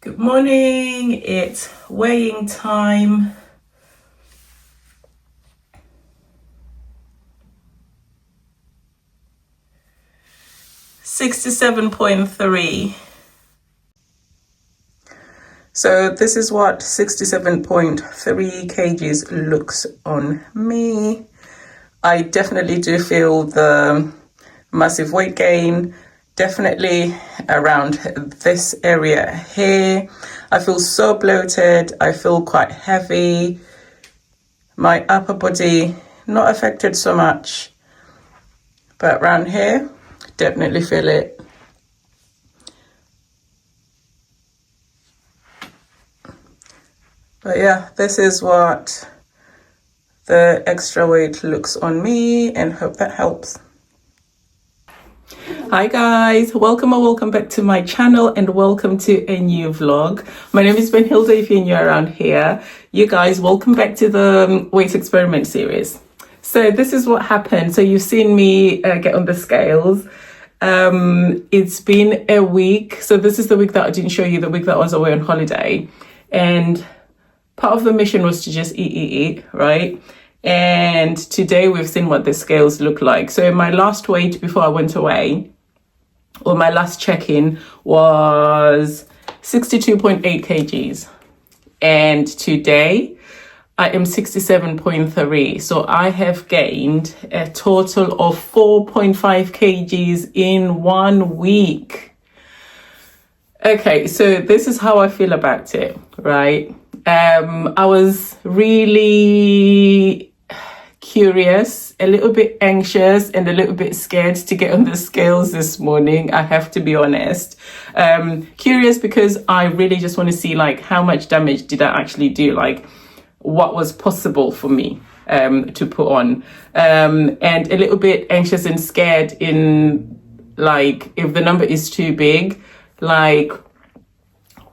Good morning, it's weighing time. $67.3. So this is what 67.3 kgs looks on me. I definitely do feel the massive weight gain. Definitely around this area here. I feel so bloated. I feel quite heavy. My upper body not affected so much, but around here, definitely feel it. But yeah, this is what the extra weight looks on me, and hope that helps. Hi guys, welcome back to my channel and welcome to a new vlog. My name is Benhilda if you're new around here. You guys, welcome back to the weight experiment series. So this is what happened. So you've seen me get on the scales. It's been a week. So this is the week that I didn't show you, the week that I was away on holiday. And part of the mission was to just eat, right? And today we've seen what the scales look like. So my last weight before I went away, or my last check-in, was 62.8 kgs. And today I am 67.3. So I have gained a total of 4.5 kgs in 1 week. Okay, so this is how I feel about it, right? I was really curious, a little bit anxious and a little bit scared to get on the scales this morning, I have to be honest. Curious because I really just want to see like how much damage did I actually do, like what was possible for me to put on, and a little bit anxious and scared in like if the number is too big, like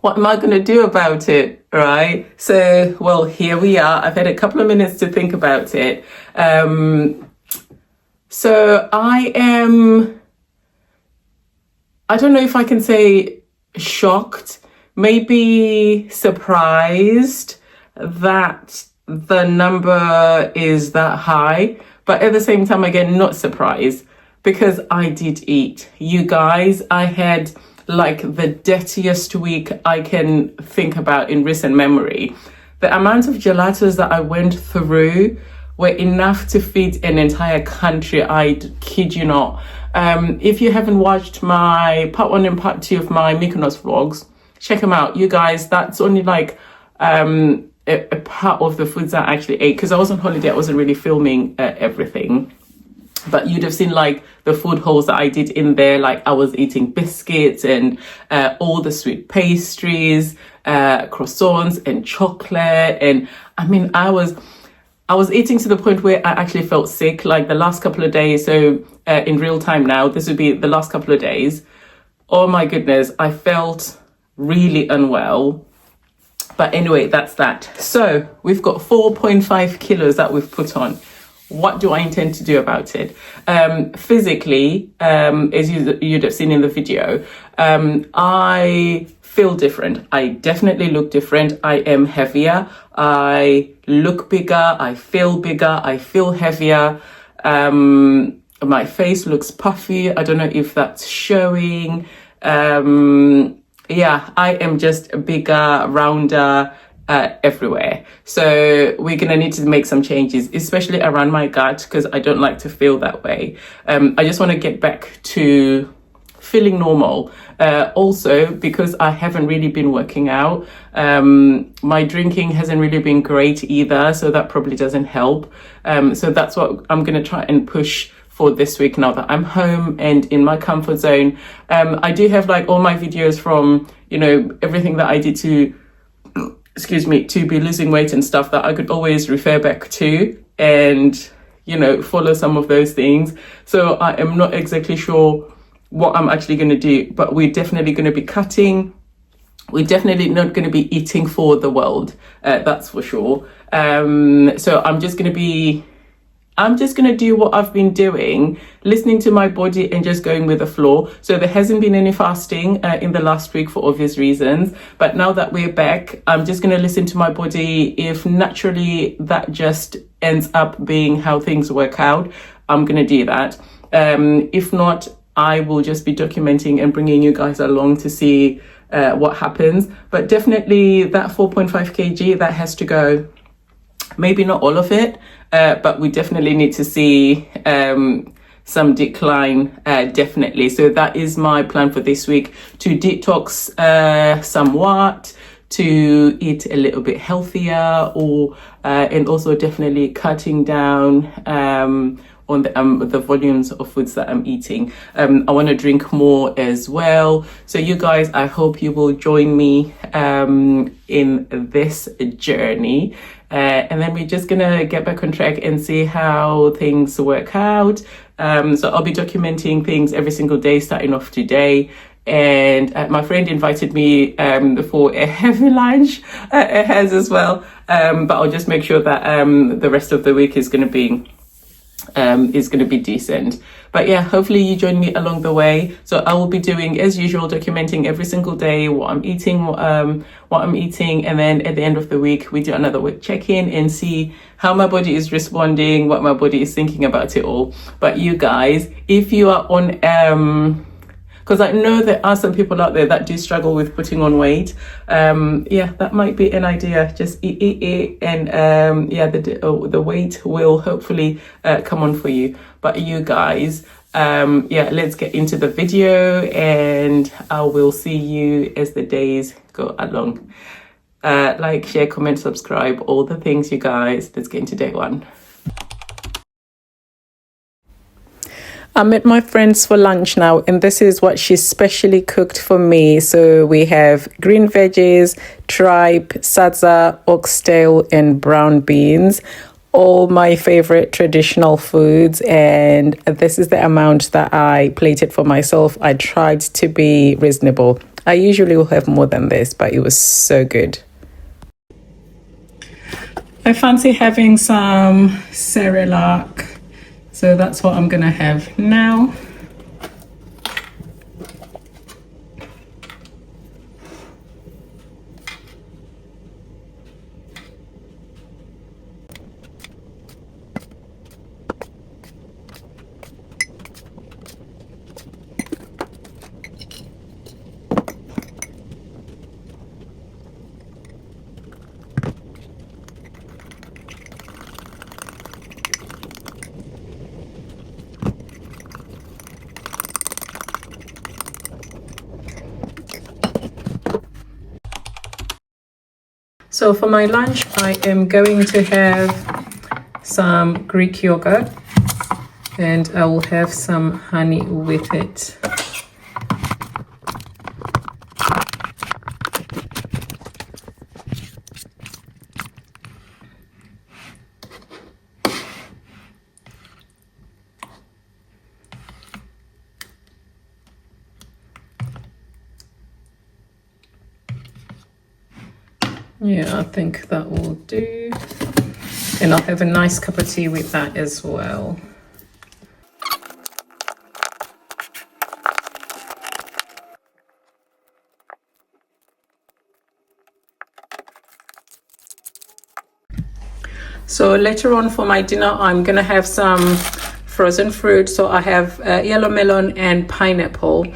what am I going to do about it, right? So, well, here we are. I've had a couple of minutes to think about it. So I don't know if I can say shocked, maybe surprised that the number is that high, but at the same time, again, not surprised because I did eat. You guys, I had like the dirtiest week I can think about in recent memory. The amount of gelatos that I went through were enough to feed an entire country. I kid you not. If you haven't watched my part 1 and part 2 of my Mykonos vlogs, check them out. You guys, that's only like a part of the foods I actually ate because I was on holiday. I wasn't really filming everything. But you'd have seen like the food hauls that I did in there. Like I was eating biscuits and all the sweet pastries, croissants and chocolate. And I mean, I was eating to the point where I actually felt sick like the last couple of days. So in real time now, this would be the last couple of days. Oh my goodness, I felt really unwell. But anyway, that's that. So we've got 4.5 kilos that we've put on. What do I intend to do about it? Physically, as you'd have seen in the video, I feel different. I definitely look different. I am heavier. I look bigger. I feel bigger. I feel heavier. My face looks puffy. I don't know if that's showing. Yeah, I am just bigger, rounder, everywhere. So we're gonna need to make some changes, especially around my gut, because I don't like to feel that way. I just want to get back to feeling normal. Also, because I haven't really been working out, my drinking hasn't really been great either, so that probably doesn't help. So that's what I'm gonna try and push for this week now that I'm home and in my comfort zone. I do have like all my videos from, you know, everything that I did to be losing weight and stuff that I could always refer back to and, you know, follow some of those things. So I am not exactly sure what I'm actually going to do, but we're definitely going to be cutting. We're definitely not going to be eating for the world. That's for sure. So I'm just going to be I'm just going to do what I've been doing, listening to my body and just going with the flow. So there hasn't been any fasting in the last week for obvious reasons. But now that we're back, I'm just going to listen to my body. If naturally that just ends up being how things work out, I'm going to do that. If not, I will just be documenting and bringing you guys along to see what happens. But definitely that 4.5 kg, that has to go. Maybe not all of it, but we definitely need to see some decline, definitely. So that is my plan for this week, to detox somewhat, to eat a little bit healthier, or and also definitely cutting down on the volumes of foods that I'm eating. I want to drink more as well. So you guys, I hope you will join me in this journey. And then we're just gonna get back on track and see how things work out. So I'll be documenting things every single day, starting off today. And my friend invited me for a heavy lunch, hers as well. But I'll just make sure that the rest of the week is gonna be decent. But yeah, hopefully you join me along the way. So I will be doing, as usual, documenting every single day what I'm eating, and then at the end of the week we do another week check-in and see how my body is responding, what my body is thinking about it all. But you guys, if you are on because I know there are some people out there that do struggle with putting on weight. Yeah, that might be an idea. Just eat, and the weight will hopefully come on for you. But you guys, yeah, let's get into the video, and I will see you as the days go along. Like, share, comment, subscribe, all the things, you guys. Let's get into day one. I'm at my friend's for lunch now, and this is what she specially cooked for me. So we have green veggies, tripe, sadza, oxtail, and brown beans. All my favorite traditional foods, and this is the amount that I plated for myself. I tried to be reasonable. I usually will have more than this, but it was so good. I fancy having some Cerelac. So that's what I'm gonna have now. So for my lunch, I am going to have some Greek yogurt, and I will have some honey with it. Yeah, I think that will do. And I'll have a nice cup of tea with that as well. So later on for my dinner, I'm gonna have some frozen fruit. So I have yellow melon and pineapple.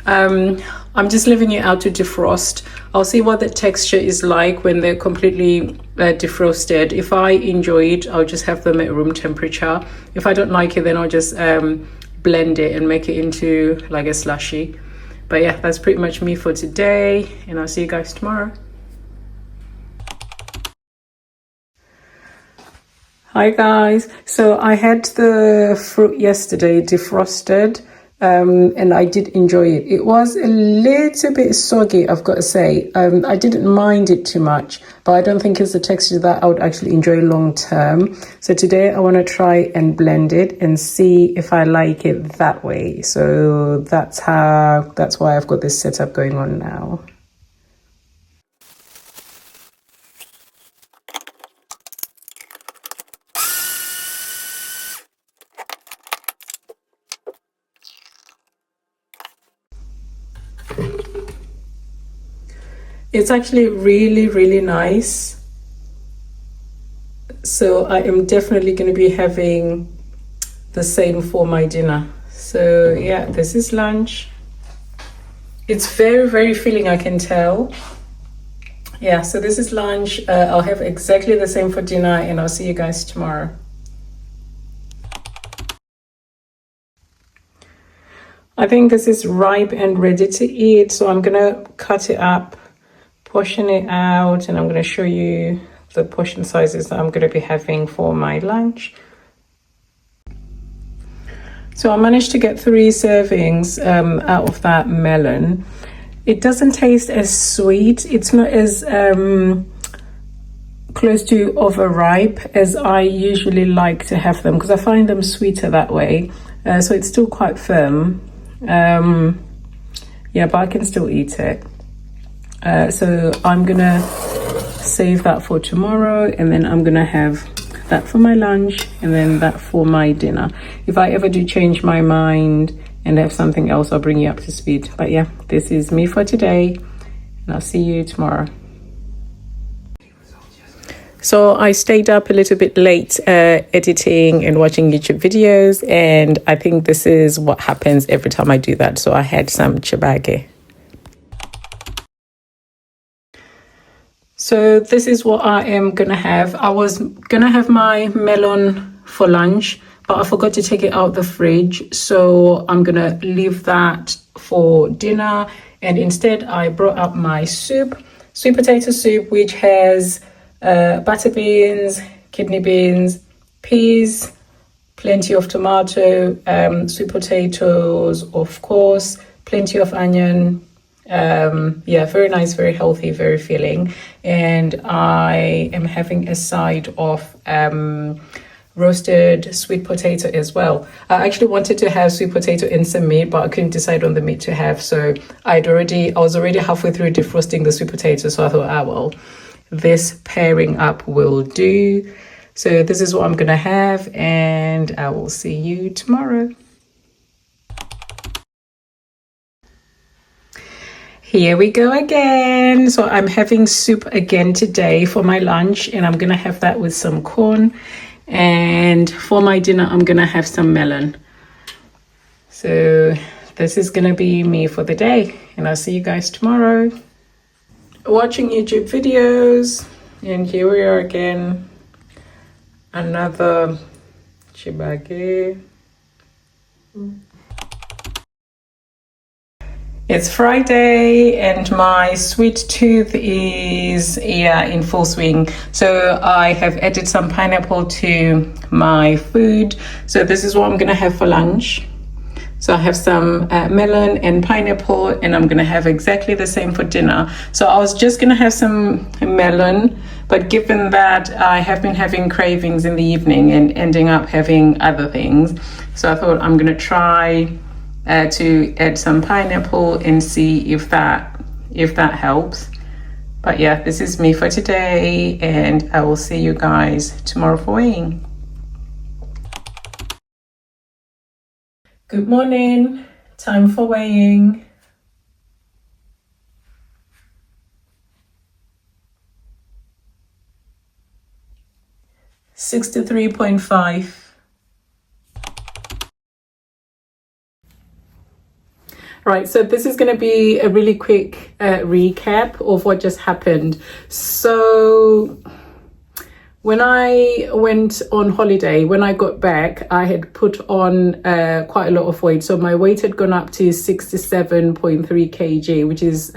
I'm just leaving it out to defrost. I'll see what the texture is like when they're completely defrosted. If I enjoy it, I'll just have them at room temperature. If I don't like it, then I'll just blend it and make it into like a slushy. But yeah, that's pretty much me for today, and I'll see you guys tomorrow. Hi guys, so I had the fruit yesterday defrosted, and I did enjoy it. It was a little bit soggy, I've got to say. I didn't mind it too much, but I don't think it's a texture that I would actually enjoy long term. So today I want to try and blend it and see if I like it that way. So that's why I've got this setup going on now. It's actually really, really nice. So I am definitely going to be having the same for my dinner. So yeah, this is lunch. It's very, very filling, I can tell. Yeah, so this is lunch. I'll have exactly the same for dinner, and I'll see you guys tomorrow. I think this is ripe and ready to eat, so I'm gonna cut it up, portion it out, and I'm gonna show you the portion sizes that I'm gonna be having for my lunch. So I managed to get 3 servings out of that melon. It doesn't taste as sweet. It's not as close to overripe as I usually like to have them, because I find them sweeter that way. So it's still quite firm. Yeah, but I can still eat it. So I'm gonna save that for tomorrow, and then I'm gonna have that for my lunch and then that for my dinner. If I ever do change my mind and have something else, I'll bring you up to speed. But yeah, this is me for today, and I'll see you tomorrow. So I stayed up a little bit late editing and watching YouTube videos, and I think this is what happens every time I do that. So I had some chibage. So this is what I am gonna have. I was gonna have my melon for lunch, but I forgot to take it out the fridge. So I'm gonna leave that for dinner. And instead I brought up my soup, sweet potato soup, which has butter beans, kidney beans, peas, plenty of tomato, sweet potatoes, of course, plenty of onion. Yeah, very nice, very healthy, very filling. And I am having a side of roasted sweet potato as well. I actually wanted to have sweet potato and some meat, but I couldn't decide on the meat to have. So I was already halfway through defrosting the sweet potato. So I thought, well, this pairing up will do. So this is what I'm gonna have, and I will see you tomorrow. Here we go again. So I'm having soup again today for my lunch, and I'm gonna have that with some corn. And for my dinner, I'm gonna have some melon. So this is gonna be me for the day, and I'll see you guys tomorrow. Watching YouTube videos, and here we are again. Another chibage. It's Friday, and my sweet tooth is in full swing. So I have added some pineapple to my food. So this is what I'm gonna have for lunch. So I have some melon and pineapple, and I'm gonna have exactly the same for dinner. So I was just gonna have some melon, but given that I have been having cravings in the evening and ending up having other things, so I thought I'm gonna try to add some pineapple and see if that helps. But yeah, this is me for today, and I will see you guys tomorrow for weighing. Good morning, time for weighing. $63.5. Right, so this is going to be a really quick recap of what just happened. So when I went on holiday, when I got back, I had put on quite a lot of weight. So my weight had gone up to 67.3 kg, which is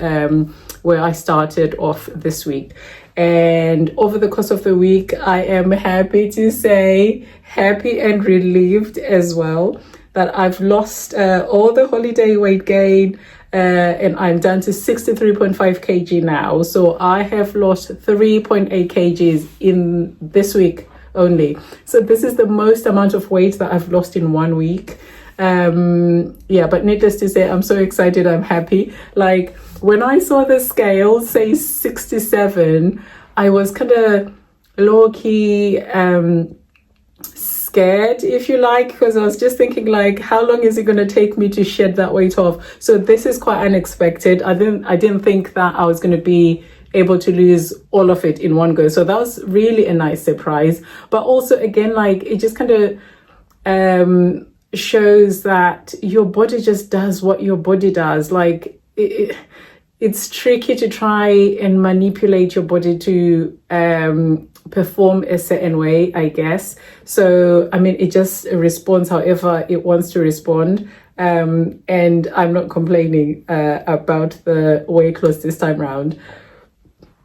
where I started off this week. And over the course of the week, I am happy to say, happy and relieved as well, that I've lost all the holiday weight gain, and I'm down to 63.5 kg now. So I have lost 3.8 kgs in this week only. So this is the most amount of weight that I've lost in 1 week. Yeah, but needless to say, I'm so excited, I'm happy. Like, when I saw the scale say 67, I was kind of low-key scared, if you like, because I was just thinking like, how long is it going to take me to shed that weight off? So this is quite unexpected. I didn't think that I was going to be able to lose all of it in one go. So that was really a nice surprise. But also, again, like, it just kind of shows that your body just does what your body does. Like, it's tricky to try and manipulate your body to perform a certain way, I guess. So, I mean, it just responds however it wants to respond. And I'm not complaining about the weight loss this time around.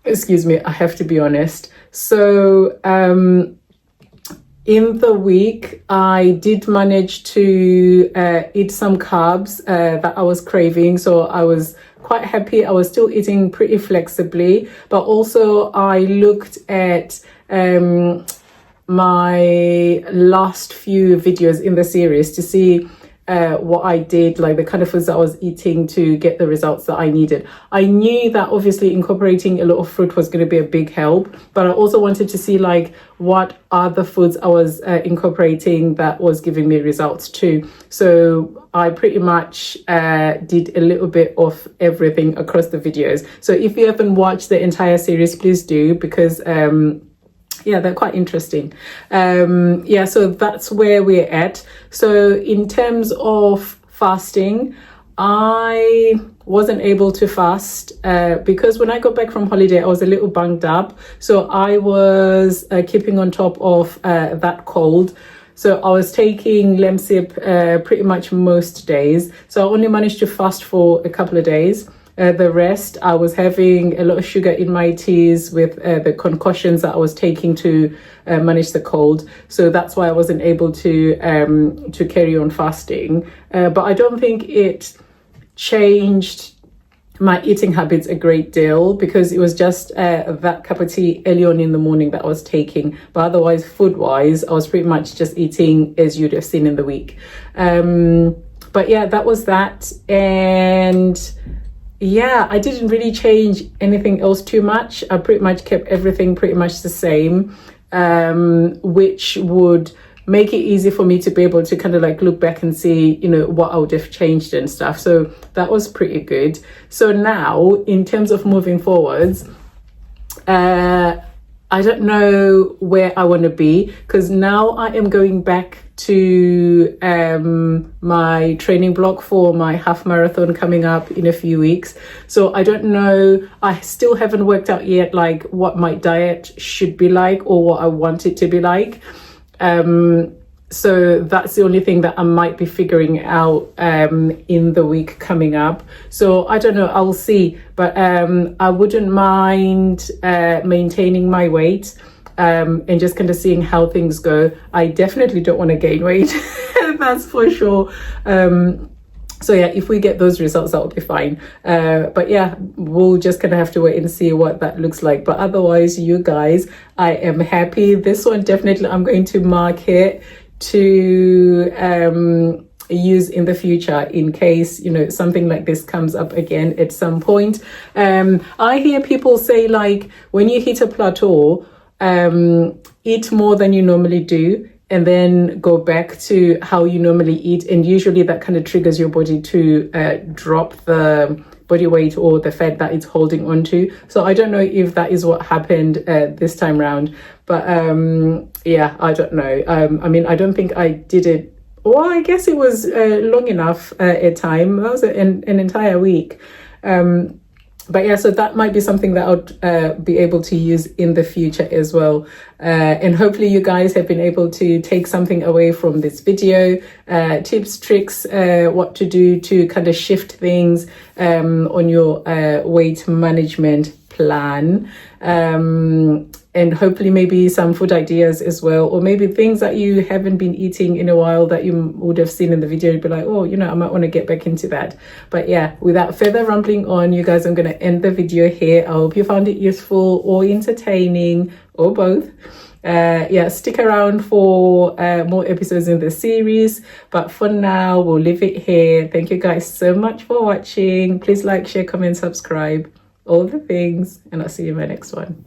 Excuse me, I have to be honest. So, in the week, I did manage to eat some carbs that I was craving. So I was quite happy. I was still eating pretty flexibly, but also I looked at my last few videos in the series to see what I did, like the kind of foods that I was eating to get the results that I needed. I knew that obviously incorporating a lot of fruit was going to be a big help, but I also wanted to see like what other foods I was incorporating that was giving me results too. So I pretty much did a little bit of everything across the videos. So if you haven't watched the entire series, please do, because yeah, they're quite interesting. Yeah, so that's where we're at. So in terms of fasting, I wasn't able to fast because when I got back from holiday, I was a little bunged up. So I was keeping on top of that cold. So I was taking Lemsip pretty much most days. So I only managed to fast for a couple of days. The rest, I was having a lot of sugar in my teas with the concussions that I was taking to manage the cold. So that's why I wasn't able to carry on fasting. But I don't think it changed my eating habits a great deal, because it was just that cup of tea early on in the morning that I was taking. But otherwise, food-wise, I was pretty much just eating as you'd have seen in the week. But yeah, that was that. And yeah, I didn't really change anything else too much. I pretty much kept everything pretty much the same, which would make it easy for me to be able to kind of like look back and see, you know, what I would have changed and stuff. So that was pretty good. So now, in terms of moving forwards, I don't know where I want to be, because now I am going back to my training block for my half marathon coming up in a few weeks. So I don't know, I still haven't worked out yet like what my diet should be like or what I want it to be like. So that's the only thing that I might be figuring out in the week coming up. So I don't know, I'll see. But I wouldn't mind maintaining my weight and just kind of seeing how things go. I definitely don't want to gain weight, that's for sure. So yeah, if we get those results, that will be fine. But yeah, we'll just kind of have to wait and see what that looks like. But otherwise, you guys, I am happy. This one, definitely, I'm going to mark it to use in the future in case, you know, something like this comes up again at some point. I hear people say like, when you hit a plateau, eat more than you normally do, and then go back to how you normally eat. And usually that kind of triggers your body to drop the body weight or the fat that it's holding on to. So I don't know if that is what happened this time round. But yeah, I don't know. I mean, I don't think I did it. Well, I guess it was long enough a time. That was an entire week. But yeah, so that might be something that I'll be able to use in the future as well. And hopefully you guys have been able to take something away from this video, tips, tricks, what to do to kind of shift things on your weight management plan. And hopefully maybe some food ideas as well, or maybe things that you haven't been eating in a while that you would have seen in the video. You'd be like, oh, you know, I might want to get back into that. But yeah, without further rambling on, you guys, I'm going to end the video here. I hope you found it useful or entertaining, or both. Yeah, stick around for more episodes in the series, but for now we'll leave it here. Thank you guys so much for watching. Please like, share, comment, subscribe, all the things, and I'll see you in my next one.